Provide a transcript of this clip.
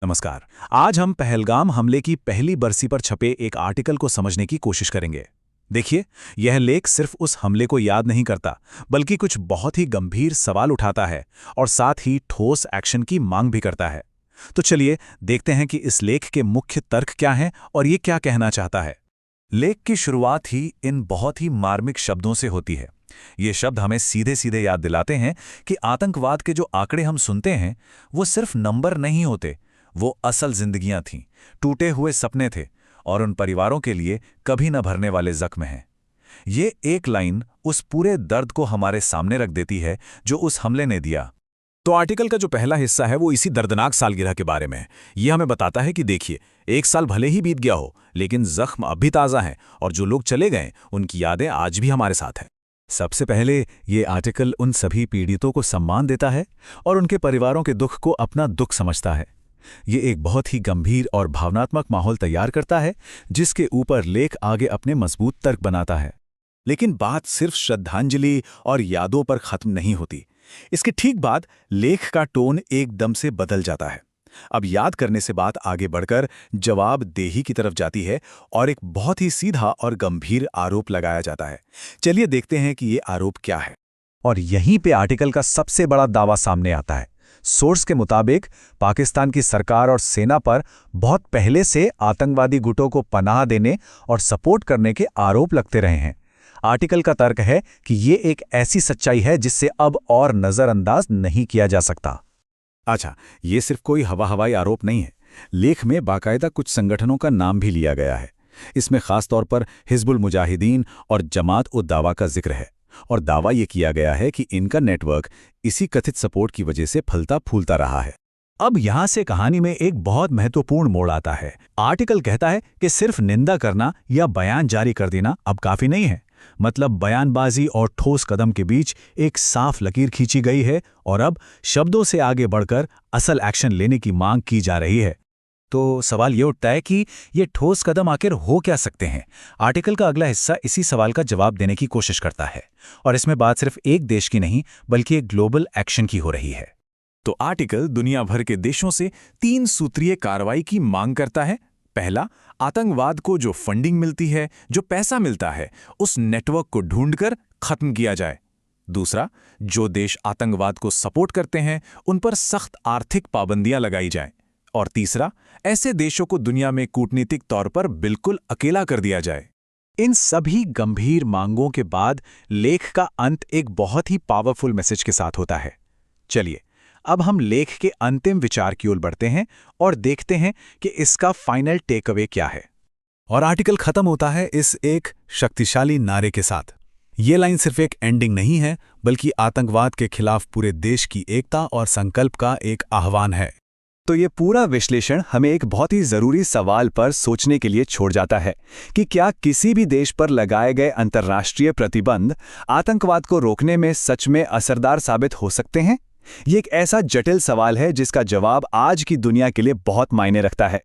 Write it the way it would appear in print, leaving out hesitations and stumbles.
नमस्कार। आज हम पहलगाम हमले की पहली बरसी पर छपे एक आर्टिकल को समझने की कोशिश करेंगे। देखिए, यह लेख सिर्फ उस हमले को याद नहीं करता, बल्कि कुछ बहुत ही गंभीर सवाल उठाता है और साथ ही ठोस एक्शन की मांग भी करता है। तो चलिए देखते हैं कि इस लेख के मुख्य तर्क क्या हैं और ये क्या कहना चाहता है। लेख की शुरुआत ही इन बहुत ही मार्मिक शब्दों से होती है। ये शब्द हमें सीधे सीधे याद दिलाते हैं कि आतंकवाद के जो आंकड़े हम सुनते हैं वो सिर्फ नंबर नहीं होते, वो असल जिंदगियां थीं, टूटे हुए सपने थे और उन परिवारों के लिए कभी न भरने वाले जख्म हैं। ये एक लाइन उस पूरे दर्द को हमारे सामने रख देती है जो उस हमले ने दिया। तो आर्टिकल का जो पहला हिस्सा है वो इसी दर्दनाक सालगिरह के बारे में है। ये हमें बताता है कि देखिए, एक साल भले ही बीत गया हो, लेकिन जख्म अब भी ताज़ा हैं और जो लोग चले गए उनकी यादें आज भी हमारे साथ हैं। सबसे पहले ये आर्टिकल उन सभी पीड़ितों को सम्मान देता है और उनके परिवारों के दुख को अपना दुख समझता है। ये एक बहुत ही गंभीर और भावनात्मक माहौल तैयार करता है, जिसके ऊपर लेख आगे अपने मजबूत तर्क बनाता है। लेकिन बात सिर्फ श्रद्धांजलि और यादों पर खत्म नहीं होती। इसके ठीक बाद लेख का टोन एकदम से बदल जाता है। अब याद करने से बात आगे बढ़कर जवाबदेही की तरफ जाती है और एक बहुत ही सीधा और गंभीर आरोप लगाया जाता है। चलिए देखते हैं कि ये आरोप क्या है। और यहीं पे आर्टिकल का सबसे बड़ा दावा सामने आता है। सोर्स के मुताबिक पाकिस्तान की सरकार और सेना पर बहुत पहले से आतंकवादी गुटों को पनाह देने और सपोर्ट करने के आरोप लगते रहे हैं। आर्टिकल का तर्क है कि ये एक ऐसी सच्चाई है जिससे अब और नज़रअंदाज नहीं किया जा सकता। अच्छा, ये सिर्फ कोई हवाई आरोप नहीं है। लेख में बाकायदा कुछ संगठनों का नाम भी लिया गया है। इसमें खास तौर पर हिजबुल मुजाहिदीन और जमात उद दावा का जिक्र है और दावा ये किया गया है कि इनका नेटवर्क इसी कथित सपोर्ट की वजह से फलता फूलता रहा है। अब यहां से कहानी में एक बहुत महत्वपूर्ण मोड़ आता है। आर्टिकल कहता है कि सिर्फ निंदा करना या बयान जारी कर देना अब काफी नहीं है। मतलब बयानबाजी और ठोस कदम के बीच एक साफ लकीर खींची गई है और अब शब्दों से आगे बढ़कर असल एक्शन लेने की मांग की जा रही है। तो सवाल ये उठता है कि ये ठोस कदम आखिर हो क्या सकते हैं। आर्टिकल का अगला हिस्सा इसी सवाल का जवाब देने की कोशिश करता है और इसमें बात सिर्फ एक देश की नहीं बल्कि एक ग्लोबल एक्शन की हो रही है। तो आर्टिकल दुनिया भर के देशों से 3 सूत्रीय कार्रवाई की मांग करता है। पहला, आतंकवाद को जो फंडिंग मिलती है, जो पैसा मिलता है, उस नेटवर्क को ढूंढकर खत्म किया जाए। दूसरा, जो देश आतंकवाद को सपोर्ट करते हैं उन पर सख्त आर्थिक पाबंदियां लगाई जाएं। और तीसरा, ऐसे देशों को दुनिया में कूटनीतिक तौर पर बिल्कुल अकेला कर दिया जाए। इन सभी गंभीर मांगों के बाद लेख का अंत एक बहुत ही पावरफुल मैसेज के साथ होता है। चलिए अब हम लेख के अंतिम विचार की ओर बढ़ते हैं और देखते हैं कि इसका फाइनल टेक अवे क्या है। और आर्टिकल खत्म होता है इस एक शक्तिशाली नारे के साथ। ये लाइन सिर्फ एक एंडिंग नहीं है, बल्कि आतंकवाद के खिलाफ पूरे देश की एकता और संकल्प का एक आह्वान है। तो ये पूरा विश्लेषण हमें एक बहुत ही जरूरी सवाल पर सोचने के लिए छोड़ जाता है कि क्या किसी भी देश पर लगाए गए अंतर्राष्ट्रीय प्रतिबंध आतंकवाद को रोकने में सच में असरदार साबित हो सकते हैं। ये एक ऐसा जटिल सवाल है जिसका जवाब आज की दुनिया के लिए बहुत मायने रखता है।